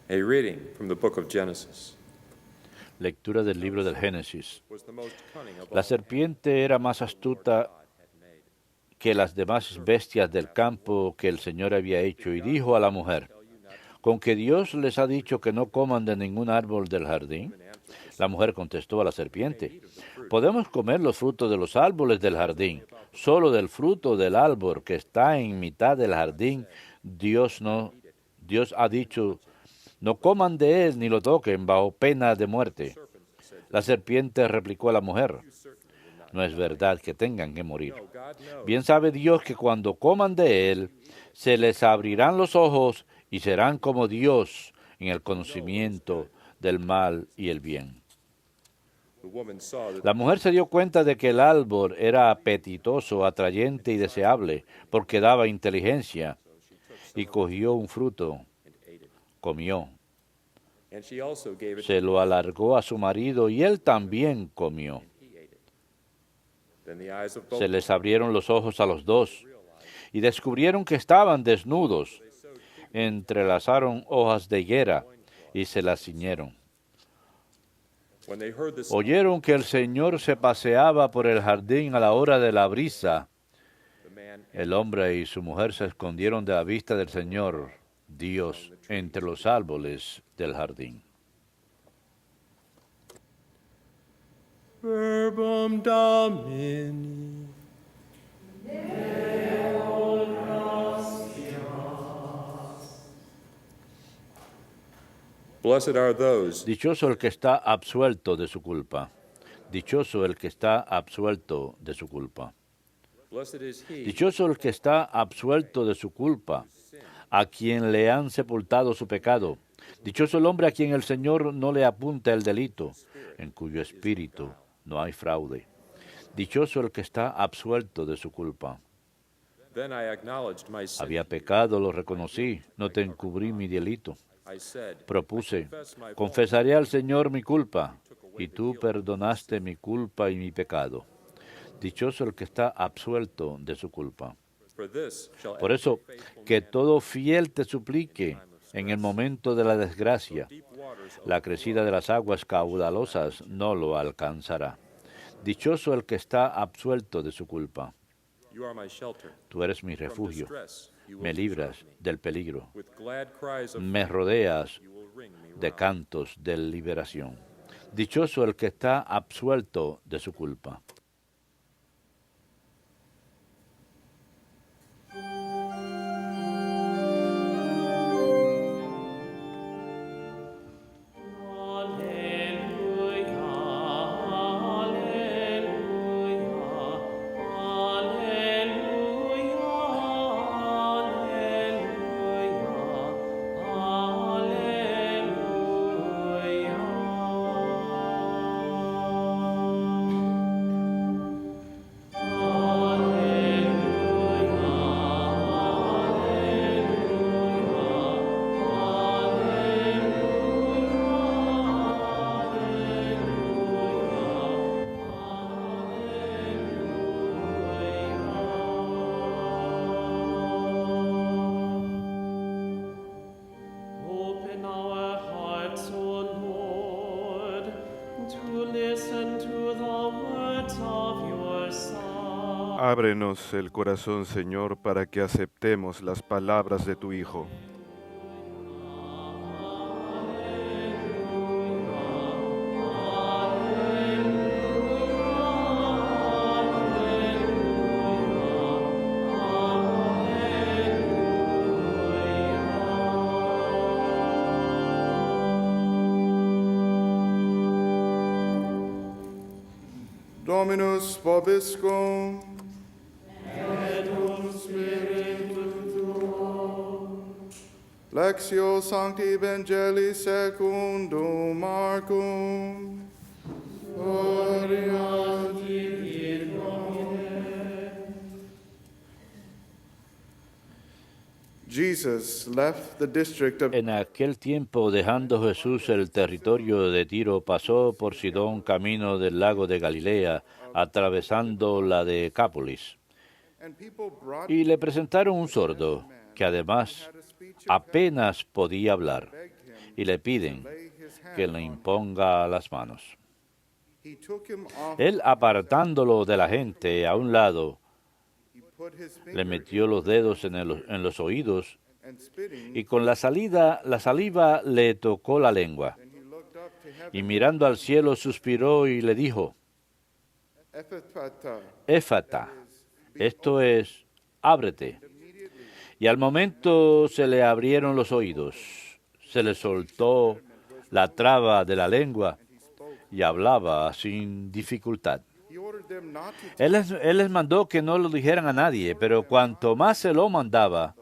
A reading from the book of Genesis. Lectura del libro del Génesis. Was the most cunning of La all serpiente era más astuta que las demás bestias del campo que el Señor había hecho, y dijo a la mujer: ¿con que Dios les ha dicho que no coman de ningún árbol del jardín? La mujer contestó a la serpiente: podemos comer los frutos de los árboles del jardín, solo del fruto del árbol que está en mitad del jardín, Dios ha dicho, no coman de él ni lo toquen bajo pena de muerte. La serpiente replicó a la mujer: no es verdad que tengan que morir. Bien sabe Dios que cuando coman de él, se les abrirán los ojos y serán como Dios en el conocimiento del mal y el bien. La mujer se dio cuenta de que el árbol era apetitoso, atrayente y deseable, porque daba inteligencia, y cogió un fruto, comió. Se lo alargó a su marido y él también comió. Se les abrieron los ojos a los dos y descubrieron que estaban desnudos. Entrelazaron hojas de higuera y se las ciñeron. Oyeron que el Señor se paseaba por el jardín a la hora de la brisa. El hombre y su mujer se escondieron de la vista del Señor, Dios, entre los árboles del jardín. Verbum Domini. Blessed are those Dichoso el que está absuelto de su culpa. Dichoso el que está absuelto de su culpa. Blessed is he Dichoso el que está absuelto de su culpa, a quien le han sepultado su pecado. Dichoso el hombre a quien el Señor no le apunta el delito, en cuyo espíritu no hay fraude. Dichoso el que está absuelto de su culpa. Then I acknowledged my sin. Había pecado, lo reconocí, no te encubrí mi delito. I said, Propuse, confesaré al Señor mi culpa, y tú perdonaste mi culpa y mi pecado. Dichoso el que está absuelto de su culpa. for this shall Por eso, que todo fiel te suplique en el momento de la desgracia. La crecida de las aguas caudalosas no lo alcanzará. Dichoso el que está absuelto de su culpa. you are my shelter. Tú eres mi refugio. Me libras del peligro. With glad cries of Me rodeas you will ring me de cantos de liberación. Dichoso el que está absuelto de su culpa. Open our hearts, O Lord, to listen to the words of your Son. Ábrenos el corazón, Señor, para que aceptemos las palabras de tu Hijo. Dominus vobiscum. Lectio Sancti Evangelii secundum Marcum. Gloria tibi, Domine. Jesus left the district of En aquel tiempo, dejando Jesús el territorio de Tiro, pasó por Sidón camino del lago de Galilea, atravesando la Decápolis. and people brought Y le presentaron un sordo, que además apenas podía hablar. y le piden lay his hand que le imponga las manos. He took him off. Él, apartándolo de la gente a un lado, He put his le finger metió los dedos en los oídos and spitting. y con la saliva le tocó la lengua. Then he looked up to heaven. Y mirando al cielo suspiró y le dijo, Ephphatha. Éfata, esto es, ábrete. Y al momento se le abrieron los oídos, se le soltó la traba de la lengua y hablaba sin dificultad. He ordered them not to Él les mandó que no lo dijeran a nadie, pero cuanto más se lo mandaba,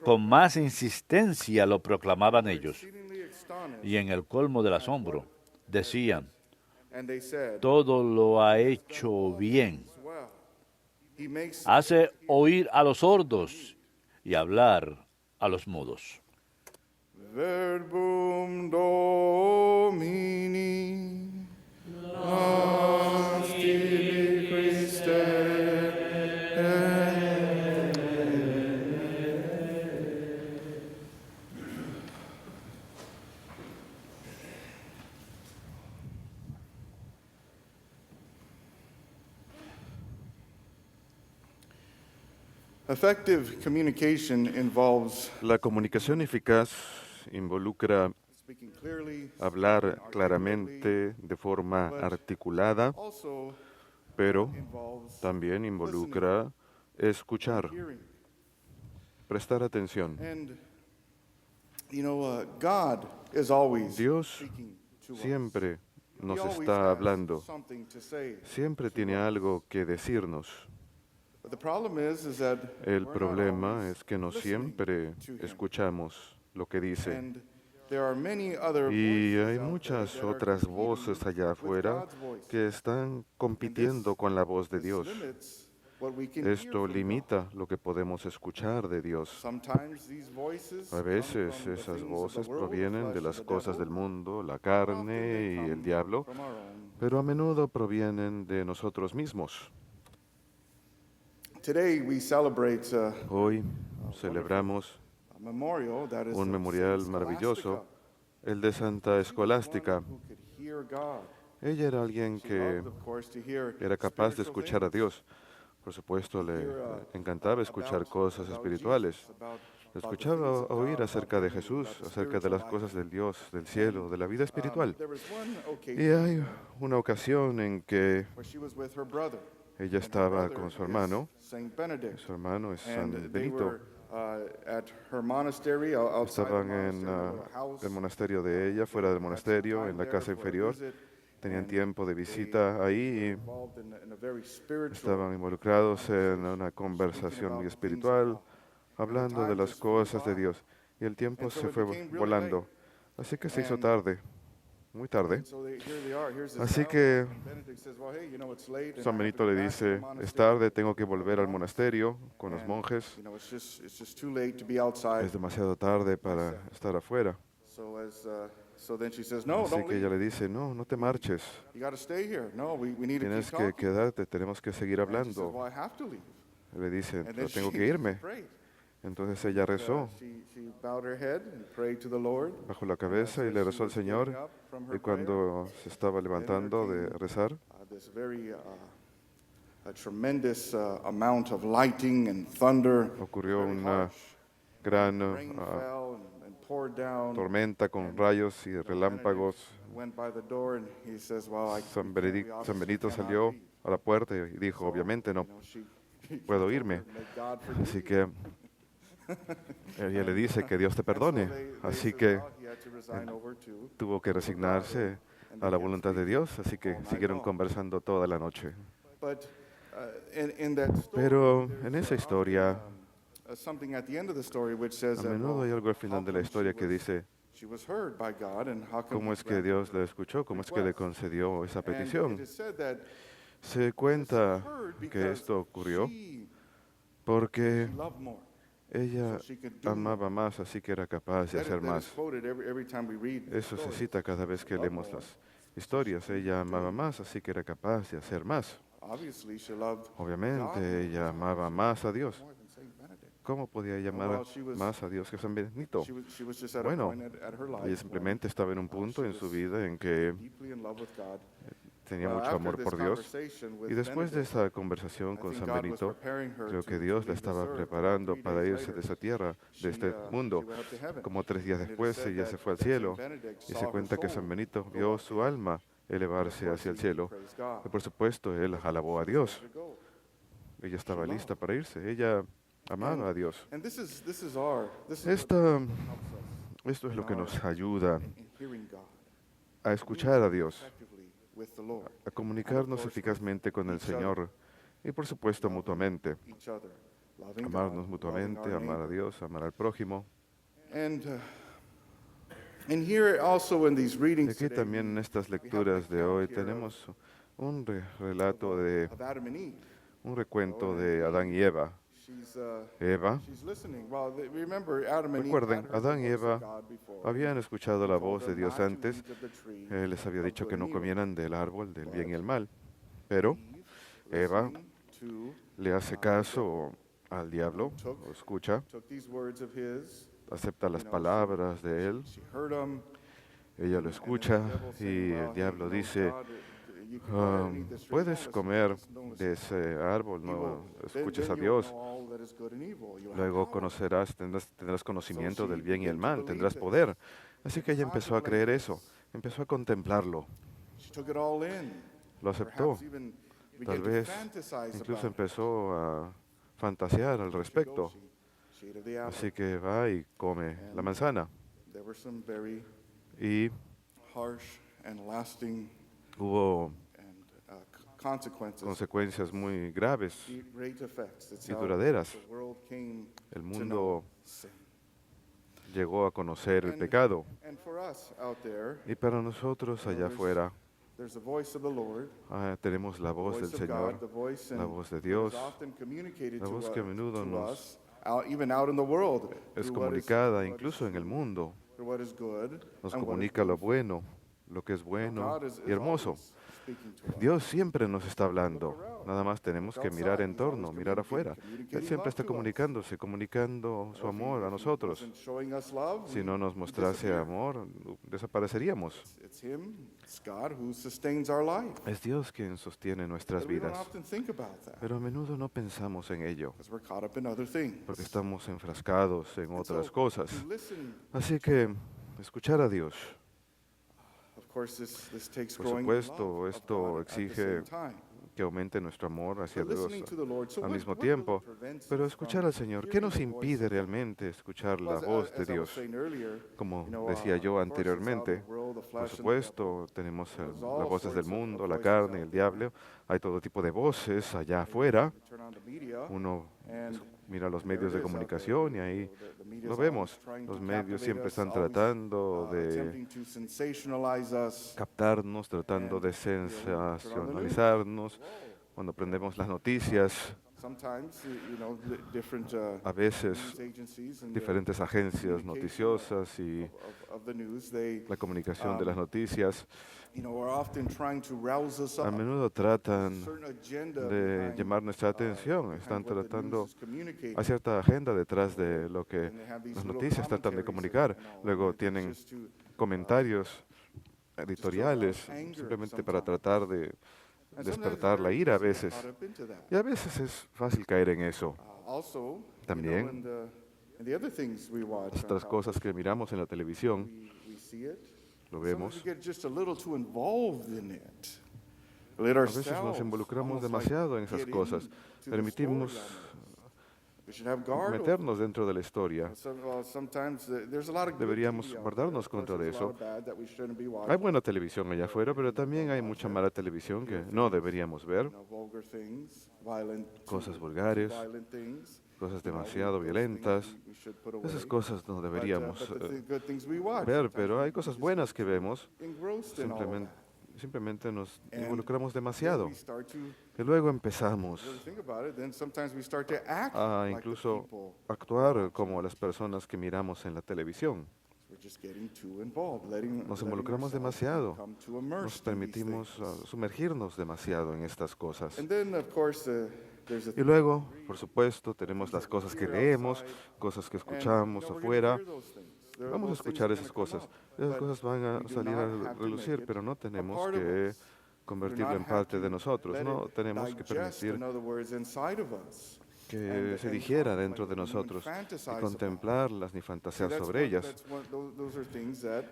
con más insistencia lo proclamaban ellos. exceedingly astonished. Y en el colmo del asombro, decían, And they said, todo lo ha hecho bien. well, he makes Hace oír a los sordos y hablar a los mudos. verbum Domini. Asti Christe. Effective communication involves La comunicación eficaz involucra speaking clearly, hablar claramente de forma articulada, also pero involves también involucra escuchar, hearing. prestar atención. And, God is always Dios speaking to us. siempre nos He always está has hablando, something to say. siempre tiene algo que decirnos. But the problem is that El we're not problema always es que no listening siempre to him. escuchamos lo que dice. And there are many other Y voices hay out muchas there that are otras competing voces allá with afuera God's voice. que están compitiendo con la voz de This Dios. limits what we can hear Esto from God. limita lo que podemos escuchar de Dios. Sometimes these voices A come veces from the esas things of voces the world, provienen flesh de and las the cosas devil. del mundo, la Often carne they y come el diablo, from our own. pero a menudo provienen de nosotros mismos. Today we celebrate Hoy celebramos a memorial that is un of memorial Saint maravilloso, Scholastica. el de Santa Escolástica. Who could hear God. Ella era alguien She que loved, of course, to hear era capaz de spiritual escuchar a things, Dios. Por supuesto, le encantaba escuchar about- cosas about espirituales. Jesus, about the Escuchaba things of oír God, acerca about de the- Jesús, about the acerca de las spiritual cosas life. del Dios, del cielo, de la vida espiritual. There was one occasion Y hay una ocasión en que where she was with her brother. ella And her estaba brother con su is hermano. Saint Benedict. Su hermano es And San they Benito. were at her monastery outside the Estaban en monastery, a house. el monasterio de ella, fuera del monasterio, en la casa inferior. Tenían tiempo de visita ahí Involved in a very y spiritual estaban involucrados en una conversación muy espiritual, hablando de las cosas de Dios. Y el tiempo se fue volando. Así que se hizo tarde, muy tarde. So here they are. Here's this Así house. que Benedict says, well, hey, it's late and San I have Benito to go le back to the dice, es monastery." tarde, tengo que volver al monasterio con los And, monjes. It's just too late to be outside. Es demasiado tarde para estar afuera. So then she says, no, Así don't que ella leave. le dice, no, no te marches. You got to stay here. No, we need to Tienes keep que talking. quedarte, tenemos que seguir And she says, hablando. well, I have to leave. Le dice, And then pero tengo she que irme. prayed. Entonces ella rezó She bowed her head and prayed to the Lord. bajo la cabeza y le rezó al Señor. Y cuando se estaba levantando de rezar, This very a tremendous amount of lighting and thunder. ocurrió very una harsh. gran Rain fell and poured down. tormenta con rayos y relámpagos. Went by the door and he says, well, I San we Benito obviously salió cannot a la puerta y dijo, leave. obviamente no You know, she puedo irme. May God forgive Así you. que ella le dice que Dios te perdone. And so they Así said, que well, he had to resign over to- tuvo que resignarse a la voluntad de Dios. Así que siguieron conversando toda la noche. But in that story, Pero there's, en esa historia, something at the end of the story which says a that, menudo well, hay algo al final how de la come historia she que was- dice, she was heard by God and how come ¿cómo he es que granted Dios her la escuchó? ¿Cómo es que le request? concedió esa And petición? it is said that Se cuenta heard que because esto ocurrió she porque loved more. ella So she could do amaba más, así que era capaz de That is- hacer that is más. quoted every time we read the Eso se story. cita cada vez que leemos las historias. Ella amaba más, así que era capaz de hacer más. Obviously, she loved God Obviamente, ella amaba más a Dios, more than Saint Benedict. ¿cómo podía llamar well, she was- más a Dios que San Benito? She was just at a Bueno, point at her life ella simplemente estaba en un punto en su vida en que deeply in love with God. tenía Well, mucho after amor this por Dios. conversation with Y después de Benedict, esa conversación I con think San God was Benito, preparing her creo to- que to Dios la leave this estaba earth. preparando 3 para days irse de later, esa tierra, she, de este she mundo. went up to heaven. Como 3 días And it is después, said ella that- se fue al that Saint cielo Benedict y saw se her cuenta que soul San Benito go vio up su to heaven. alma elevarse Of course, hacia el he cielo. praised God. Y por supuesto, él alabó a Dios. To go. Ella estaba loved. lista para irse. Ella amaba a Dios. And this is what Esta, helps us esto es lo que nos ayuda in hearing God, a escuchar a Dios, effectively with the Lord, a comunicarnos eficazmente con el Señor y por supuesto mutuamente. each other, loving Amarnos God, mutuamente, loving our amar a neighbor. Dios, amar al prójimo. And here also in these Y readings aquí today, también en estas we have an lecturas de account hoy here tenemos un relato of Adam and Eve. un recuento de Adán y Eva. Eva, She's listening. Well, remember Adam and Eve recuerden, had heard Adán the y voice of Eva God before. habían escuchado la voz de Dios antes. Not to eat of the tree Él les había of dicho good que no and evil. comieran del árbol del bien y el mal. Pero Eve, Eva listening to, le hace caso al diablo, lo escucha, took these words of his. acepta las palabras de él, She heard them. ella lo escucha y el diablo dice, puedes comer de ese árbol, no escuches a Dios. Luego conocerás, tendrás conocimiento del bien y el mal, tendrás poder. Así que ella empezó a creer eso, empezó a contemplarlo, lo aceptó. Tal vez incluso empezó a fantasear al respecto. Así que va y come la manzana. Y hubo consecuencias muy graves y duraderas. El mundo llegó a conocer el pecado. Y para nosotros allá afuera tenemos la voz del Señor, la voz de Dios, la voz que a menudo nos es comunicada incluso en el mundo. Nos comunica lo bueno, lo que es bueno y hermoso. Dios siempre nos está hablando, nada más tenemos que mirar en torno, mirar afuera. Él siempre está comunicándose, comunicando su amor a nosotros. Si no nos mostrase amor, desapareceríamos. Es Dios quien sostiene nuestras vidas, pero a menudo no pensamos en ello, porque estamos enfrascados en otras cosas. Así que escuchar a Dios. Por supuesto, esto exige que aumente nuestro amor hacia Dios al mismo tiempo, pero escuchar al Señor, ¿qué nos impide realmente escuchar la voz de Dios? Como decía yo anteriormente, por supuesto, tenemos las voces del mundo, la carne, el diablo, hay todo tipo de voces allá afuera. Uno mira los medios de comunicación y ahí lo vemos. Los medios siempre están tratando de captarnos, tratando de sensacionalizarnos. Cuando aprendemos las noticias, a veces diferentes agencias noticiosas y la comunicación de las noticias a menudo tratan de llamar nuestra atención, están tratando a cierta agenda detrás de lo que las noticias tratan de comunicar. Luego tienen comentarios editoriales simplemente para tratar de despertar la ira a veces. Y a veces es fácil caer en eso. También, estas cosas que miramos en la televisión, lo vemos. A veces nos involucramos demasiado en esas cosas. Permitimos meternos dentro de la historia. Deberíamos guardarnos contra de eso. Hay buena televisión allá afuera, pero también hay mucha mala televisión que no deberíamos ver. Cosas vulgares, cosas demasiado violentas. Esas cosas no deberíamos ver, pero hay cosas buenas que vemos. Simplemente nos involucramos demasiado. Y luego empezamos a incluso actuar como las personas que miramos en la televisión. Nos involucramos demasiado. Nos permitimos sumergirnos demasiado en estas cosas. Y luego, por supuesto, tenemos las cosas que leemos, cosas que escuchamos afuera. Vamos a escuchar esas cosas. Esas cosas van a salir a relucir, pero no tenemos que convertirlo en parte de nosotros. No tenemos que permitir que se digiera dentro de nosotros, ni contemplarlas, ni fantasear sobre ellas.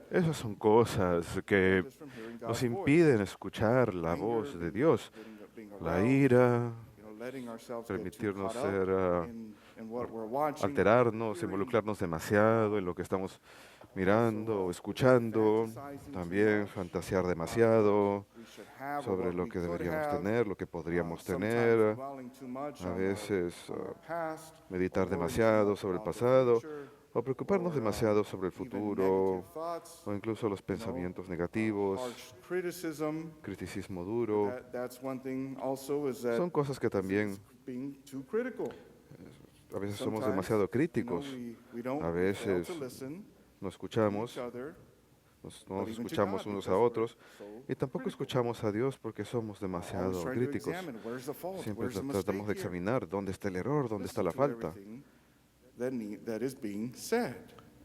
Esas son cosas que nos impiden escuchar la voz de Dios. La ira, permitirnos ser, alterarnos, involucrarnos demasiado en lo que estamos mirando o escuchando, también fantasear demasiado sobre lo que deberíamos tener, lo que podríamos tener, a veces meditar demasiado sobre el pasado o preocuparnos demasiado sobre el futuro o incluso los pensamientos negativos, criticismo duro. Son cosas que también a veces somos demasiado críticos, a veces no escuchamos, no nos escuchamos unos a otros y tampoco escuchamos a Dios porque somos demasiado críticos. Siempre tratamos de examinar dónde está el error, dónde está la falta.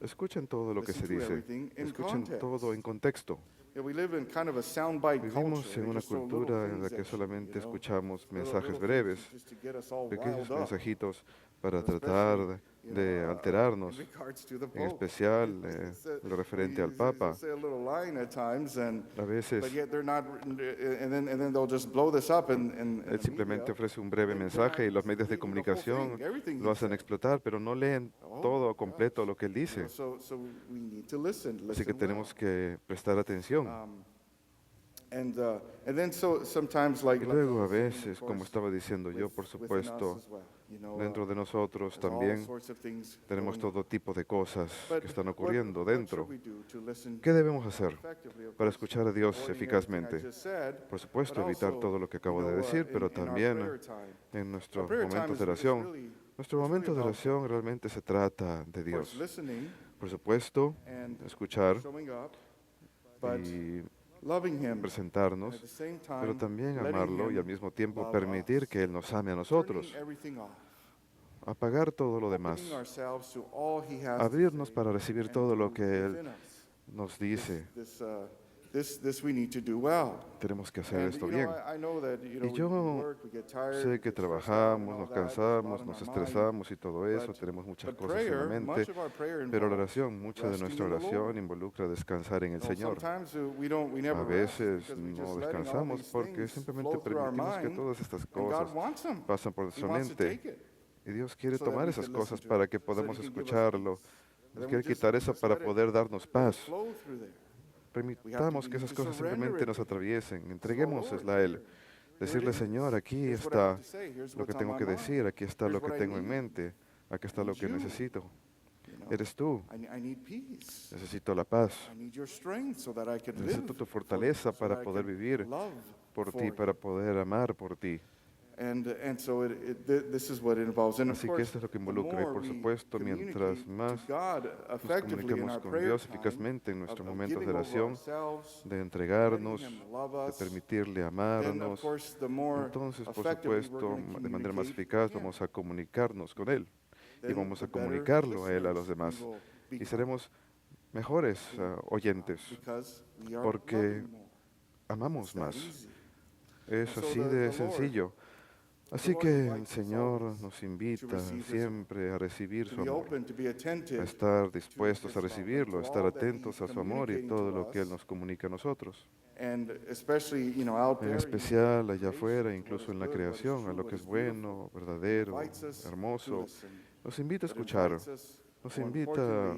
Escuchen todo lo que se dice, escuchen todo en contexto. Vivimos en una cultura en la que solamente escuchamos mensajes breves, pequeños mensajitos para tratar de alterarnos, en especial lo referente al Papa. A veces él simplemente ofrece un breve mensaje y los medios de comunicación lo hacen explotar, pero no leen todo completo lo que él dice. Así que tenemos que prestar atención. Y luego a veces, como estaba diciendo yo, por supuesto, dentro de nosotros también tenemos todo tipo de cosas que están ocurriendo dentro. ¿Qué debemos hacer para escuchar a Dios eficazmente? Por supuesto, evitar todo lo que acabo de decir, pero también en nuestros momentos de oración. Nuestro momento de oración realmente se trata de Dios. Por supuesto, escuchar y presentarnos, pero también amarlo y al mismo tiempo permitir que Él nos ame a nosotros. Apagar todo lo demás. Abrirnos para recibir todo lo que Él nos dice. Tenemos que hacer esto bien. Y yo sé que trabajamos, nos cansamos, nos estresamos y todo eso, tenemos muchas cosas en la mente, pero la oración, mucha de nuestra oración involucra descansar en el Señor. A veces no descansamos porque simplemente permitimos que todas estas cosas pasen por nuestra mente. Y Dios quiere tomar esas cosas para que podamos escucharlo. Dios quiere quitar eso para poder darnos paz. Permitamos que esas cosas simplemente nos atraviesen, entreguémosla a Él. Decirle, Señor, aquí está lo que tengo que decir, aquí está lo que tengo en mente, aquí está lo que necesito. Eres tú. Necesito la paz. Necesito tu fortaleza para poder vivir por ti, para poder amar por ti. Así que esto es lo que involucra y por supuesto mientras más nos comuniquemos con Dios eficazmente en nuestros momentos de oración, de entregarnos, de permitirle amarnos, entonces por supuesto de manera más eficaz vamos a comunicarnos con Él y vamos a comunicarlo a Él a los demás y seremos mejores oyentes porque amamos más. Es así de sencillo. Así que el Señor nos invita siempre a recibir su amor, a estar dispuestos a recibirlo, a estar atentos a su amor y todo lo que Él nos comunica a nosotros. En especial allá afuera, incluso en la creación, a lo que es bueno, verdadero, hermoso. Nos invita a escuchar, nos invita,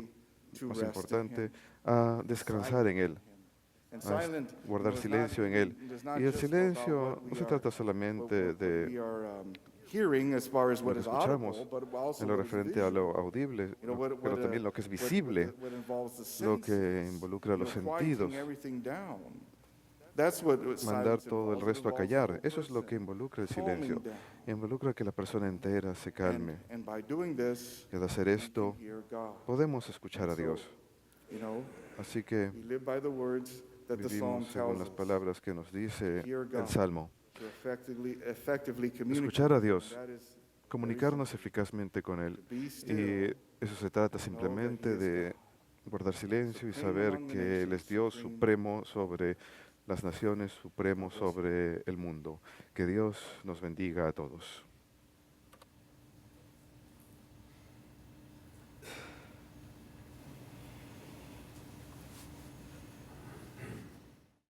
más importante, a descansar en Él, a guardar silencio en Él. Y el silencio no se trata solamente de lo que escuchamos en lo referente a lo audible, pero también lo que es visible, lo que involucra los sentidos. Mandar todo el resto a callar. Eso es lo que involucra el silencio. Involucra que la persona entera se calme. Y al hacer esto, podemos escuchar a Dios. Así que vivimos según las palabras que nos dice el Salmo. to effectively communicate. Escuchar a Dios, That is comunicarnos eficazmente con Él. Y eso se trata simplemente de guardar silencio y saber que Él es Dios supremo sobre las naciones, supremo sobre el mundo. Que Dios nos bendiga a todos.